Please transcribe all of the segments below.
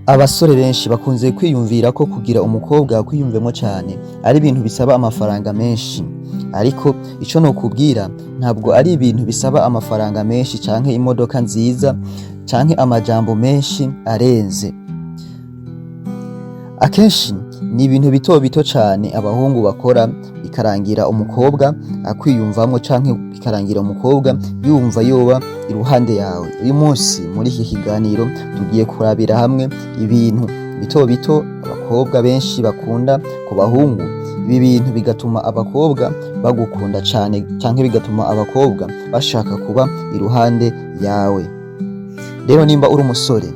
Abasore benshi bakunze kwiyumvira ko kugira umukobwa akwiyumvemo cane ari ibintu bisaba amafaranga menshi, ariko ico nokubwira ntabwo ari ibintu bisaba amafaranga menshi canke imodoka nziza canke amajambo menshi arenze. Akenshi ni ibintu bito bito cane abahungu bakora bikarangira umukobwa akwiyumvamwo canke bikarangira umukobwa yumva yoba iruhande yawe. Uyu munsi muri iki kiganiro tugiye kurabira hamwe ibintu bito bito abakobwa benshi bakunda ku bahungu. Ibi bintu bigatuma abakobwa bagukunda cane canke bigatuma abakobwa bashaka kuba iruhande yawe. Rero nimba uri umusore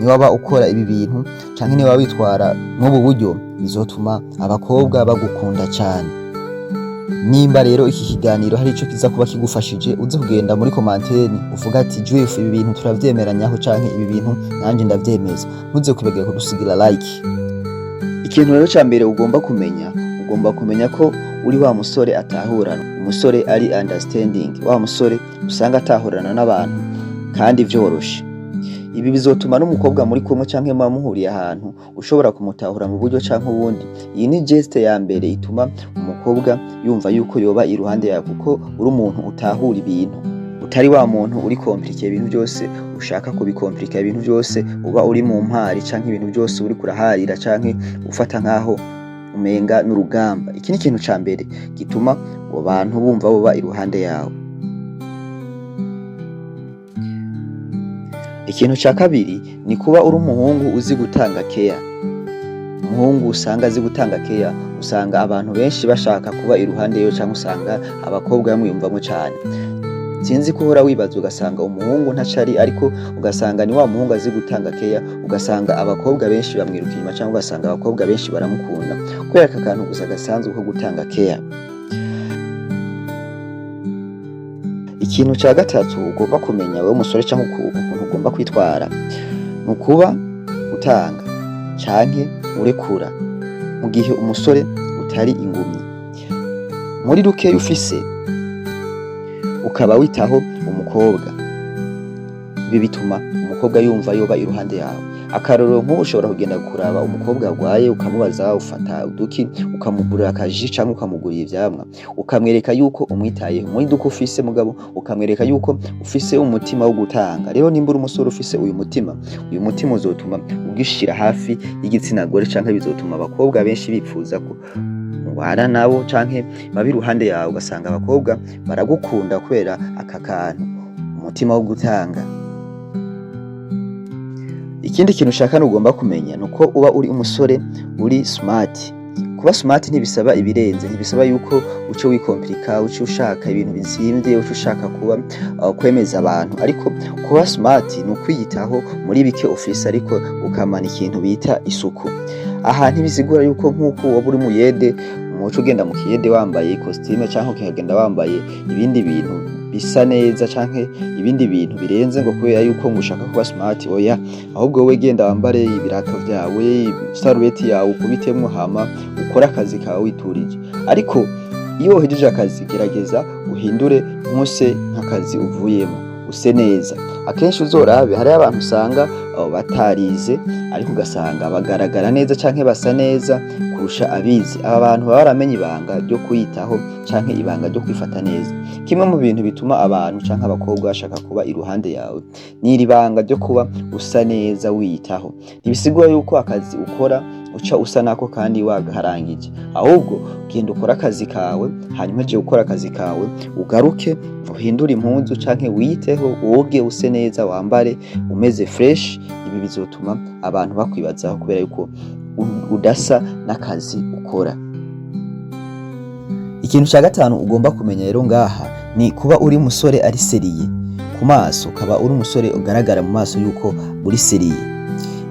niwaba ukora ibi bintu canke niwaba witwara nk'ubu buryo bizotuma abakobwa bagukunda cane. Nimba rero iki kiganiro hari ico kiza kuba kigufashije uze kugenda muri commentaire uvuga ati Juif ibi bintu turavyemeranyaho canke ibi bintu nanje ndavyemeza. Ntuze kwibagirwa kudusigira like. Ikintu rero ca mbere ugomba kumenya ko uri wa musore atahurana, umusore ari understanding, wa musore usanga atahurana n'abantu kandi vyoroshe. Ibi bizotuma n'umukobwa muri kumwe canke muba muhuriye ahantu ushobora kumutahura mu buryo canke ubundi. Iyi ni geste ya mbere ituma umukobwa yumva yuko yoba iruhande yawe, kuko uri umuntu utahura ibintu, utari wa muntu uri compliquer ibintu byose, ushaka kubikomplika ibintu byose, uba uri mu mpari canke ibintu byose uri kuraharira canke ufata nkaho umenga n'urugamba. Iki ni ikintu ca mbere gituma abo bantu bumva boba iruhande yawe. Ikintu ca kabiri ni kuba uri umuhungu uzi gutanga care. Umuhungu usanga azi gutanga care usanga abantu benshi bashaka kuba iruhande yo, canke usanga abakobwa bamwiyumvamo cane. Sinzi ko uhora wibaza ugasanga umuhungu ntacari, ariko ugasanga ni wa muhungu azi gutanga care, ugasanga abakobwa benshi bamwiruka inyuma canke ugasanga abakobwa benshi baramukunda kubera aka kantu gusa gasanzwe ko gutanga care. Ikintu ca gatatu ugomba kumenya wewe umusore canke ukuntu ugomba kwitwara ni ukuba utanga canke urekura mu gihe umusore utari ingumyi. Muri rukeya ufise ukaba witaho umukobwa, ibi bituma umukobwa yumva yoba iruhande yawe. Akarorero nk'ubu ushobora kugenda kuraba umukobwa arwaye ukamubaza ufata uduki ukamugurira akaji canke ukamugurira ivyamwa, ukamwereka yuko umwitayeho. Muri duko ufise mugabo ukamwereka yuko ufise umutima wo gutanga. Rero nimba uri umusore ufise uyu mutima uzotuma ugishira hafi y'igitsina gore, canke bizotuma abakobwa benshi bipfuza ko mubana nabo canke babi iruhande yawe, ugasanga abakobwa baragukunda kubera aka kantu, umutima wo gutanga. Ikindi kintu ushaka ugomba kumenya nuko uba uri umusore uri smart. Kuba smart ntibisaba ibirenze, ntibisaba yuko uco wikomplika, uco ushaka ibintu bizimvye, uco ushaka kuba kwemeza abantu, ariko kuba smart ni ukwiyitaho muri bike ufise, ariko ukamana ikintu bita isuku. Aha ntibisigura yuko nk'uko woba uri muyede umuco ugenda mu kiyede wambaye costume canke ukagenda wambaye ibindi bintu bisa neza canke ibindi bintu birenze ngo kubera yuko ngushaka kuba smart. Oya, ahubwo wowe genda wambare ibirato vyawe, sarubeti yawe ukubitemwo, hama ukora akazi kawe witurije. Ariko iyo uhejeje akazi gerageza uhindure nkuse nk'akazi uvuyemo, use neza. Akenshi uzorabe hari abantu usanga batarize ariko ugasanga bagaragara neza canke basa neza kurusha abizi. Aba bantu baba baramenye ibanga ryo kwiyitaho canke ibanga ryo kwifata neza. Kimwe mu bintu bituma abantu canke abakobwa bashaka kuba iruhande yawe ni iri banga ryo kuba usa neza wiyitaho. Ntibisigura yuko akazi ukora uca usa nako kandi wagaharangije, ahubwo genda ukora akazi kawe, hanyuma je gukora akazi kawe ugaruke uhindure impuzu canke wiyiteho, woge use neza, wambare umeze fresh. Ibi bizotuma abantu bakwibazaho kubera yuko udasa n'akazi ukora. Ikintu ca gatanu ugomba kumenya rero ngaha ni kuba uri umusore ari seriye ku maso, ukaba uri umusore ugaragara mu maso yuko uri seriye.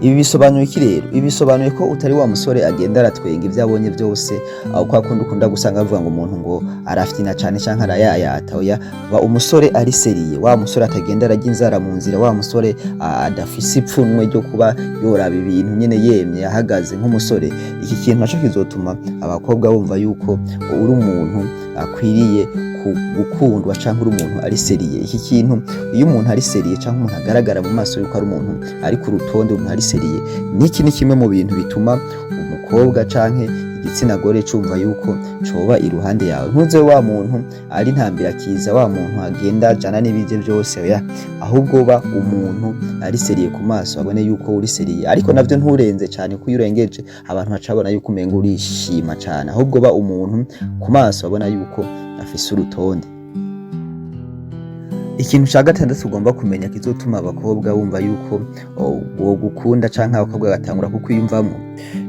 Ibi bisobanuye iki rero? Ibi bisobanuye ko utari wa musore agenda aratwenga ivyo abonye vyose, aho kwa kundi ukunda gusanga bavuga ngo umuntu ngo arafyina cane canke arayayata. Oya, ba umusore ari seriye, wa musore atagenda arajya inzara mu nzira, wa musore adafise ipfunwe ryo kuba yoraba ibintu nyene yemye ahagaze nk'umusore. Iki kintu naco kizotuma abakobwa bumva yuko uri umuntu akwiriye gukundwa canke uri umuntu ari seriye. Iki kintu iyo umuntu ari seriye canke umuntu agaragara mu maso yuko ari umuntu ari ku rutonde, umuntu ari seriye, niki ni kimwe mu bintu bituma umukobwa canke igitsina gore cumva yuko coba iruhande yawe. Ntuze wa muntu ari ntambirakiza, wa muntu agenda ajana n'ibije byose, oya, ahubwo ba umuntu ari seriye ku maso, abone yuko uri seriye, ariko navyo nturenze cyane, kuko iyo urengeje abantu bacabona yuko umenga urishima cyane, ahubwo ba umuntu ku maso abona yuko afise urutonde. Ikintu ca gatandatu ugomba kumenya kizotuma abakobwa bumva yuko gukunda canke abakobwa batangura kukwiyumvamwo,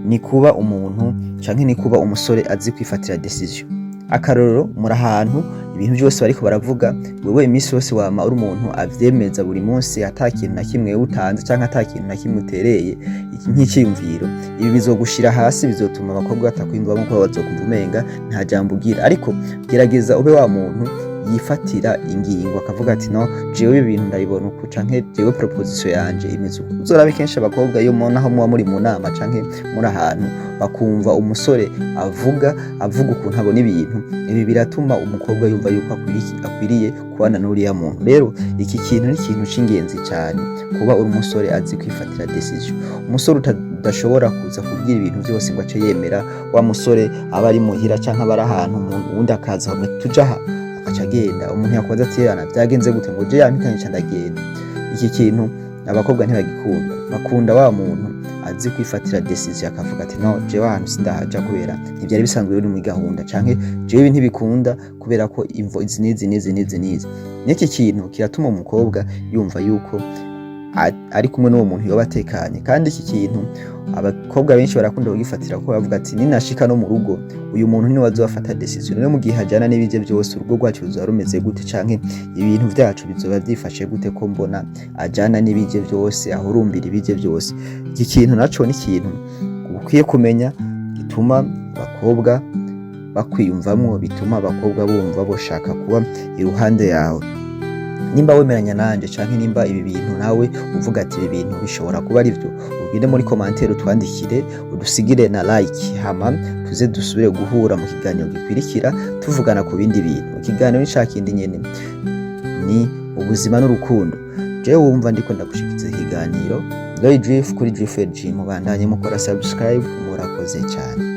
ni kuba umuntu canke ni kuba umusore azi kwifatira decision. Akarorero, muri ahantu ibintu byose bariko baravuga, wewe imisi yose wama uri umuntu avyemeza buri munsi, ata kintu na kimwe utanze canke ata kintu na kimwe utereye nk'iciyumviro. Ibi bizogushira hasi, bizotuma abakobwa batakwiyumvamwo, ko bazokumva umenga nta jambo ugira. Ariko gerageza ube wa muntu yifatira ingingo, akavuga ati no, jewe ibintu ndabibona uku, canke jewe proposition yanje imeze uku. Uzorabe kenshi abakobwa iyo naho muba muri mu nama canke muri ahantu, bakumva umusore avuga ukuntu abona ibintu, ibi biratuma umukobwa yumva yuko akwiriye kubana n'uriya muntu. Rero iki kintu ni ikintu c'ingenzi cyane, kuba uri umusore azi kwifatira decision. Umusore udashobora kuza kubwira ibintu byose ngo ace yemera, wa musore aba ari muhira canke aba ari ahantu uwundi akaza hamwe tujaha aca agenda, umuntu yakubaza ati yana byagenze gute, ngo je yampitanye ca ndagenda. Iki kintu abakobwa ntibagikunda, bakunda wa muntu azi kwifatira decision, akavuga ati no, je ahantu sindahaja kubera ntibyari bisanzwe biri muri gahunda, canke jewe ntibikunda kubera ko imvo izi nizi. N'iki kintu kiratuma umukobwa yumva yuko ari kumwe n'uwo muntu yoba atekanye. Kandi iki kintu abakobwa benshi barakunda kugifatira ko bavuga ati ninashika no mu rugo uyu muntu niwe azofata decision, no mu gihe hajana n'ibije byose urugo rwacu ruzoba rumeze gute, canke ibintu vyacu bizoba vyifashe gute ko mbona ajana n'ibije byose, aho urumbira ibije byose. Iki kintu naco ni ikintu ukwiye kumenya, gituma abakobwa bakwiyumvamwo, bituma abakobwa bumva boshaka kuba iruhande yawe. Nimba wemeranya nanje canke nimba ibi bintu nawe uvuga ati ibi bintu bishobora kuba ari byo, ugende muri commentaire utwandikire, udusigire na like, hama tuze dusubire guhura mu kiganiro gikwirikira tuvugana ku bindi bintu. Ikiganiro ni cakindi nyene, ni ubuzima n'urukundo. Jewe wumva ndiko ndagushikiza ikiganiro Loy Drift kuri Drift Edge, mubandanye mukora subscribe, murakoze cyane.